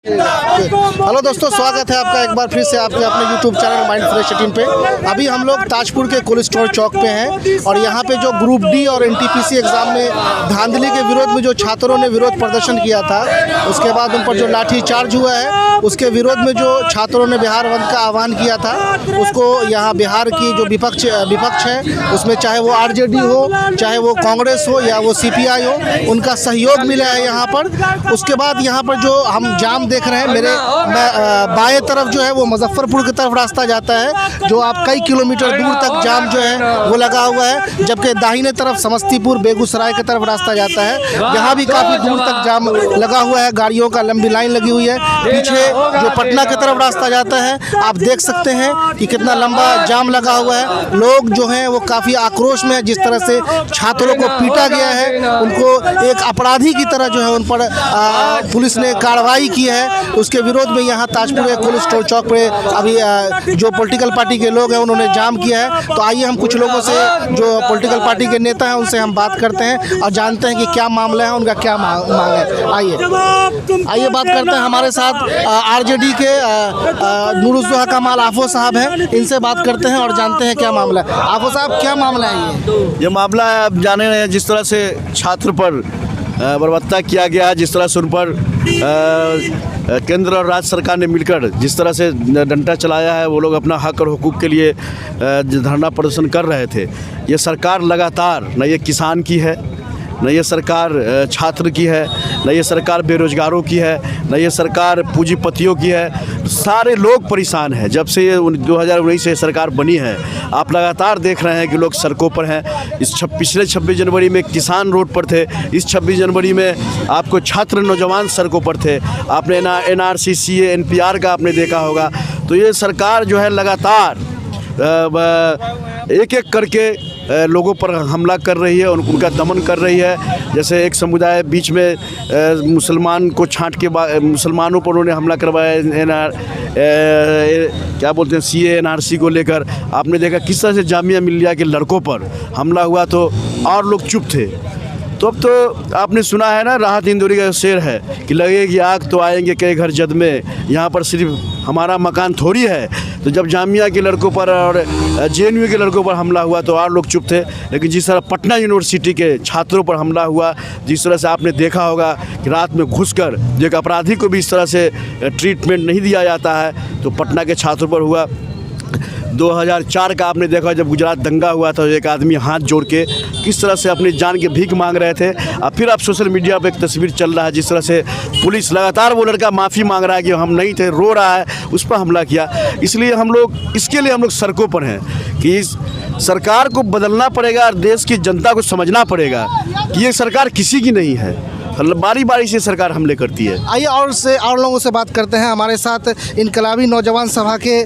Hello दोस्तों, स्वागत है आपका एक बार फिर से आपके अपने YouTube चैनल माइंड फ्रेश 18 पे। अभी हम लोग ताजपुर के कोल्ड स्टोर चौक पे हैं और यहाँ पे जो ग्रुप डी और NTPC एग्ज़ाम में धांधली के विरोध में जो छात्रों ने विरोध प्रदर्शन किया था, उसके बाद उन पर जो लाठी चार्ज हुआ है, उसके विरोध में जो छात्रों ने बिहार बंद का आह्वान किया था, उसको यहाँ बिहार की जो विपक्ष है, उसमें चाहे वो RJD हो, चाहे वो कांग्रेस हो या वो CPI हो, उनका सहयोग मिला है यहाँ पर। उसके बाद यहाँ पर जो हम जाम देख रहे हैं, मेरे बाएं तरफ जो है वो मुजफ्फरपुर की तरफ रास्ता जाता है, जो आप कई किलोमीटर दूर तक जाम जो है वो लगा हुआ है, जबकि दाहिने तरफ समस्तीपुर बेगूसराय की तरफ रास्ता जाता है, यहाँ भी काफ़ी दूर तक जाम लगा हुआ है, गाड़ियों का लंबी लाइन लगी हुई है। पीछे जो पटना की तरफ रास्ता जाता है, आप देख सकते हैं कि कितना लंबा जाम लगा हुआ है। लोग जो हैं वो काफ़ी आक्रोश में है, जिस तरह से छात्रों को पीटा गया है, उनको एक अपराधी की तरह जो है उन पर पुलिस ने कार्रवाई की है, उसके विरोध में यहाँ ताजपुर के कोल्ड स्टोर चौक पे अभी जो पॉलिटिकल पार्टी के लोग हैं उन्होंने जाम किया है। तो आइए हम कुछ लोगों से जो पॉलिटिकल पार्टी के नेता हैं उनसे हम बात करते हैं और जानते हैं कि क्या मामला है, उनका क्या मांग है। आइए बात करते हैं। हमारे साथ RJD के नूरुज़्ज़ोहा कमाल आफो साहब हैं, इनसे बात करते हैं और जानते हैं क्या मामला है। आफो साहब, क्या मामला है? ये मामला है, आप जाने रहे हैं, जिस तरह से छात्र पर बर्बरता किया गया है, जिस तरह से उन पर केंद्र और राज्य सरकार ने मिलकर जिस तरह से डंडा चलाया है, वो लोग अपना हक और हुकूक के लिए धरना प्रदर्शन कर रहे थे। ये सरकार लगातार न ये किसान की है, न ये सरकार छात्र की है, न ये सरकार बेरोजगारों की है, न ये सरकार पूंजीपतियों की है। सारे लोग परेशान हैं। जब से ये 2019 से सरकार बनी है, आप लगातार देख रहे हैं कि लोग सड़कों पर हैं। पिछले 26 जनवरी में किसान रोड पर थे, इस 26 जनवरी में आपको छात्र नौजवान सड़कों पर थे। आपने NRC CA NPR का आपने देखा होगा। तो ये सरकार जो है लगातार एक एक करके लोगों पर हमला कर रही है, उनका दमन कर रही है। जैसे एक समुदाय बीच में मुसलमान को छांट के मुसलमानों पर उन्होंने हमला करवाया, क्या बोलते हैं, CA NRC को लेकर। आपने देखा किस तरह से जामिया मिल्लिया के लड़कों पर हमला हुआ, तो और लोग चुप थे। तो अब तो आपने सुना है ना, राहत इंदौरी का शेर है कि लगेगी आग तो आएंगे कई घर जद में, यहाँ पर सिर्फ हमारा मकान थोड़ी है। तो जब जामिया के लड़कों पर और JNU के लड़कों पर हमला हुआ तो और लोग चुप थे। लेकिन जिस तरह पटना यूनिवर्सिटी के छात्रों पर हमला हुआ, जिस तरह से आपने देखा होगा कि रात में घुसकर एक अपराधी को भी इस तरह से ट्रीटमेंट नहीं दिया जाता है, तो पटना के छात्रों पर हुआ। 2004 का आपने देखा जब गुजरात दंगा हुआ था, एक आदमी हाथ जोड़ के किस तरह से अपनी जान की भीख मांग रहे थे। अब फिर आप सोशल मीडिया पे एक तस्वीर चल रहा है, जिस तरह से पुलिस लगातार वो लड़का माफ़ी मांग रहा है कि हम नहीं थे, रो रहा है, उस पर हमला किया। इसलिए हम लोग इसके लिए हम लोग सड़कों पर हैं कि इस सरकार को बदलना पड़ेगा और देश की जनता को समझना पड़ेगा कि ये सरकार किसी की नहीं है, बारी बारी से सरकार हमले करती है। आइए और लोगों से बात करते हैं। हमारे साथ इनकलाबी नौजवान सभा के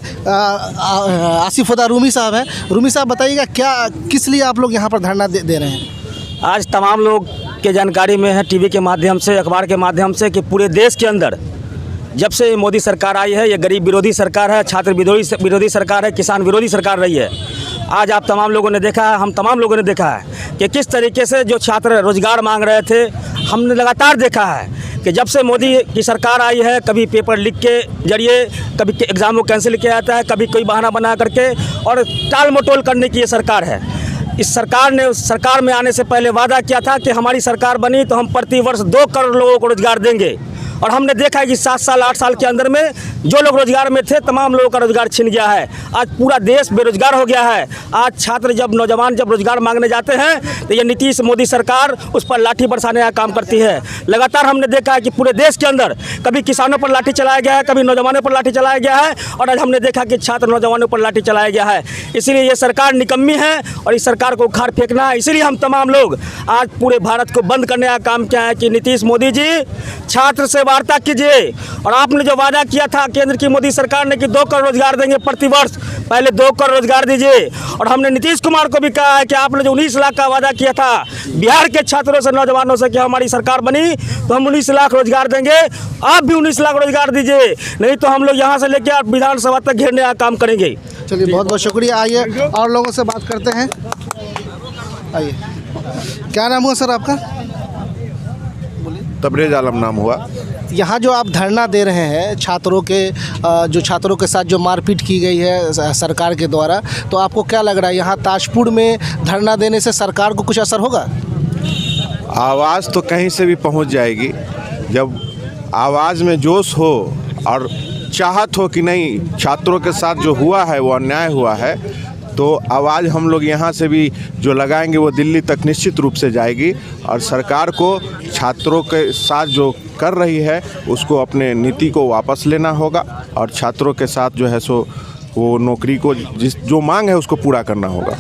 आसिफुद्दीन रूमी साहब हैं। रूमी साहब, बताइएगा किस लिए आप लोग यहाँ पर धरना दे रहे हैं? आज तमाम लोग के जानकारी में है, TV के माध्यम से, अखबार के माध्यम से, कि पूरे देश के अंदर जब से मोदी सरकार आई है, ये गरीब विरोधी सरकार है, छात्र विरोधी सरकार है, किसान विरोधी सरकार रही है। आज आप तमाम लोगों ने देखा है, हम तमाम लोगों ने देखा है कि किस तरीके से जो छात्र रोजगार मांग रहे थे, हमने लगातार देखा है कि जब से मोदी की सरकार आई है, कभी पेपर लीक के जरिए, कभी एग्ज़ाम को कैंसिल किया जाता है, कभी कोई बहाना बना करके, और टाल मटोल करने की ये सरकार है। इस सरकार ने सरकार में आने से पहले वादा किया था कि हमारी सरकार बनी तो हम प्रति वर्ष 2 करोड़ लोगों को रोजगार देंगे, और हमने देखा है कि 7 साल 8 साल के अंदर में जो लोग रोजगार में थे, तमाम लोगों का रोजगार छिन गया है। आज पूरा देश बेरोजगार हो गया है। आज छात्र नौजवान जब रोजगार मांगने जाते हैं तो ये नीतीश मोदी सरकार उस पर लाठी बरसाने का काम करती है। लगातार हमने देखा है कि पूरे देश के अंदर कभी किसानों पर लाठी चलाया गया है, कभी नौजवानों पर लाठी चलाया गया है, और आज हमने देखा कि छात्र नौजवानों पर लाठी चलाया गया है। इसीलिए ये सरकार निकम्मी है और इस सरकार को उखाड़ फेंकना है। इसीलिए हम तमाम लोग आज पूरे भारत को बंद करने का काम किया है कि नीतीश मोदी जी, छात्र से वार्ता कीजिए, और आपने जो वादा किया था केंद्र की मोदी सरकार ने कि 2 करोड़ रोजगार देंगे प्रति वर्ष, पहले 2 करोड़ रोजगार दीजिए। और हमने नीतीश कुमार को भी कहा है कि आपने जो 19 लाख का वादा किया था बिहार के छात्रों से, नौजवानों से, कि हमारी सरकार बनी तो हम 19 लाख रोजगार देंगे, आप भी 19 लाख रोजगार दीजिए, नहीं तो हम लोग यहाँ से लेकर विधानसभा तक घेरने का काम करेंगे। चलिए, बहुत बहुत शुक्रिया। आइए और लोगों से बात करते हैं। आइए, क्या नाम हुआ सर आपका? तबरेज आलम नाम हुआ। यहाँ जो आप धरना दे रहे हैं छात्रों के साथ जो मारपीट की गई है सरकार के द्वारा, तो आपको क्या लग रहा है यहाँ ताजपुर में धरना देने से सरकार को कुछ असर होगा? आवाज़ तो कहीं से भी पहुंच जाएगी। जब आवाज़ में जोश हो और चाहत हो कि नहीं छात्रों के साथ जो हुआ है वो अन्याय हुआ है, तो आवाज़ हम लोग यहाँ से भी जो लगाएंगे वो दिल्ली तक निश्चित रूप से जाएगी और सरकार को छात्रों के साथ जो कर रही है उसको अपने नीति को वापस लेना होगा और छात्रों के साथ जो है सो वो नौकरी को जो मांग है उसको पूरा करना होगा।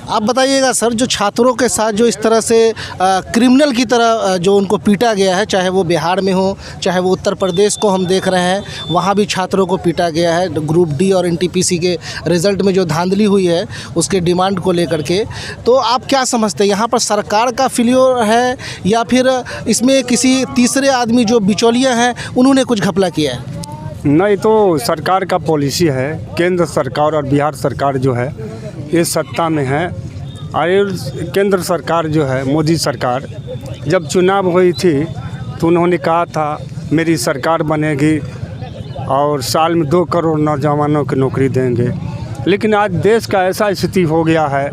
आप बताइएगा सर, जो छात्रों के साथ जो इस तरह से क्रिमिनल की तरह जो उनको पीटा गया है, चाहे वो बिहार में हो चाहे वो उत्तर प्रदेश को हम देख रहे हैं, वहाँ भी छात्रों को पीटा गया है ग्रुप डी और एनटीपीसी के रिज़ल्ट में जो धांधली हुई है उसके डिमांड को लेकर के, तो आप क्या समझते हैं यहाँ पर सरकार का फेल्योर है या फिर इसमें किसी तीसरे आदमी जो बिचौलिया हैं उन्होंने कुछ घपला किया है? नहीं, तो सरकार का पॉलिसी है। केंद्र सरकार और बिहार सरकार जो है ये सत्ता में है और केंद्र सरकार जो है मोदी सरकार जब चुनाव हुई थी तो उन्होंने कहा था मेरी सरकार बनेगी और साल में 2 करोड़ नौजवानों की नौकरी देंगे। लेकिन आज देश का ऐसा स्थिति हो गया है,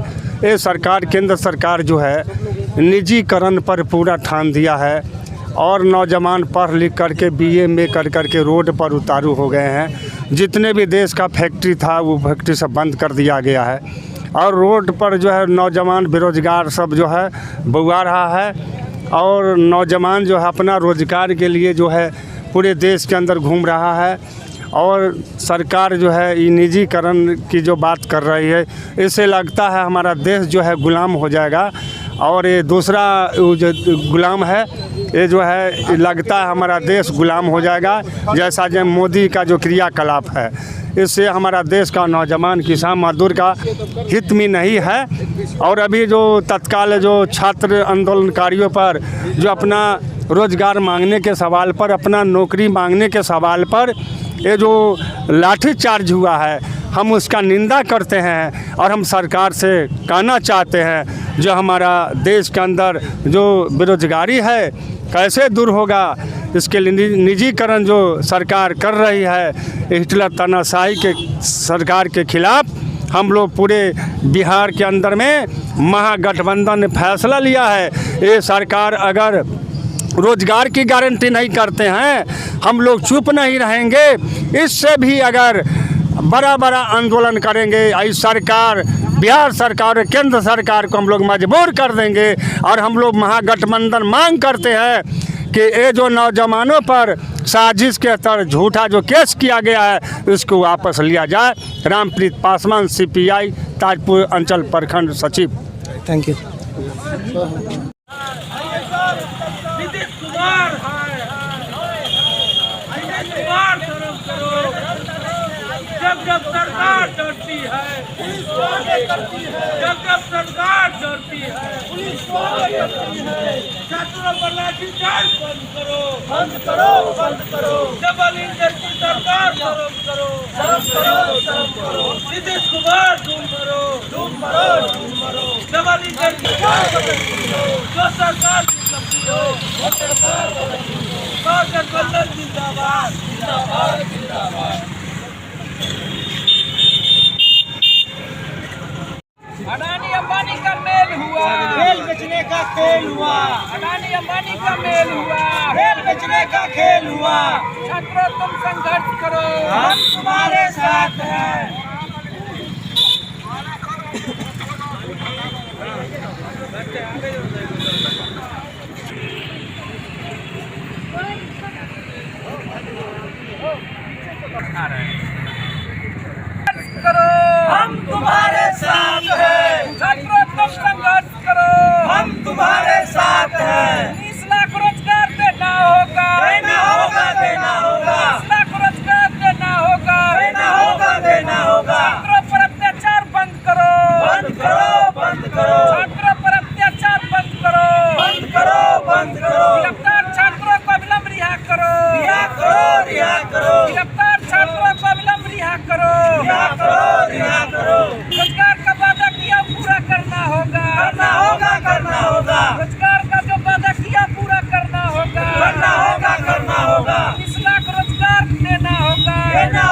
ये सरकार केंद्र सरकार जो है निजीकरण पर पूरा ठान दिया है और नौजवान पढ़ लिख करके BA में कर करके रोड पर उतारू हो गए हैं। जितने भी देश का फैक्ट्री था वो फैक्ट्री सब बंद कर दिया गया है और रोड पर जो है नौजवान बेरोज़गार सब जो है बउआ रहा है और नौजवान जो है अपना रोज़गार के लिए जो है पूरे देश के अंदर घूम रहा है और सरकार जो है ये निजीकरण की जो बात कर रही है, इससे लगता है हमारा देश जो है गुलाम हो जाएगा और ये दूसरा जो गुलाम है ये जो है लगता है हमारा देश गुलाम हो जाएगा, जैसा जो मोदी का जो क्रियाकलाप है इससे हमारा देश का नौजवान किसान मजदूर का हित में नहीं है। और अभी जो तत्काल जो छात्र आंदोलनकारियों पर जो अपना रोज़गार मांगने के सवाल पर, अपना नौकरी मांगने के सवाल पर ये जो लाठीचार्ज हुआ है हम उसका निंदा करते हैं और हम सरकार से कहना चाहते हैं जो हमारा देश के अंदर जो बेरोजगारी है कैसे दूर होगा, इसके लिए निजीकरण जो सरकार कर रही है हिटलर तानाशाही के सरकार के खिलाफ हम लोग पूरे बिहार के अंदर में महागठबंधन ने फैसला लिया है। ये सरकार अगर रोजगार की गारंटी नहीं करते हैं हम लोग चुप नहीं रहेंगे, इससे भी अगर बड़ा बड़ा आंदोलन करेंगे। इस सरकार बिहार सरकार और केंद्र सरकार को हम लोग मजबूर कर देंगे और हम लोग महागठबंधन मांग करते हैं कि ये जो नौजवानों पर साजिश के तहत झूठा जो केस किया गया है उसको वापस लिया जाए। रामप्रीत पासवान CPI ताजपुर अंचल प्रखंड सचिव। Thank you. जब सरकार डरती है जब सरकार डरती है छात्रों पर लाठीचार्ज बंद करो बंद करो बंद करो। डबल इंजन की सरकार शर्म करो शर्म करो शर्म करो। नीतीश कुमार तुम करो तुम करो तुम करो। डबल इंजन की जो सरकार की शक्ति हो वो सरकार गठबंधन जिंदाबाद जिंदाबाद जिंदाबाद। अडानी अंबानी का मेल हुआ, खेल बेचने का खेल हुआ। अडानी अंबानी का मेल हुआ, खेल बेचने का खेल हुआ। छात्रों तुम संघर्ष करो, हम तुम्हारे साथ हैं। करो हम तुम्हारे साथ हैं। छात्रों तुम संघर्ष करो हम तुम्हारे साथ हैं। 20 लाख रोजगार देना होगा देना होगा देना होगा। 20 लाख रोजगार देना होगा देना होगा देना होगा। छात्रों पर अत्याचार बंद करो बंद करो बंद करो। छात्रों पर अत्याचार बंद करो बंद करो बंद करो। गिरफ्तार छात्रों को विलंब रिहा करो रिहा करो रिहा करो। गिरफ्तार छात्रों को विलंब रिहा करो रिहा करो रिहा करो। रोजगार का वादा किया पूरा करना होगा करना होगा करना होगा। रोजगार का जो वादा किया पूरा करना होगा करना होगा करना होगा। देना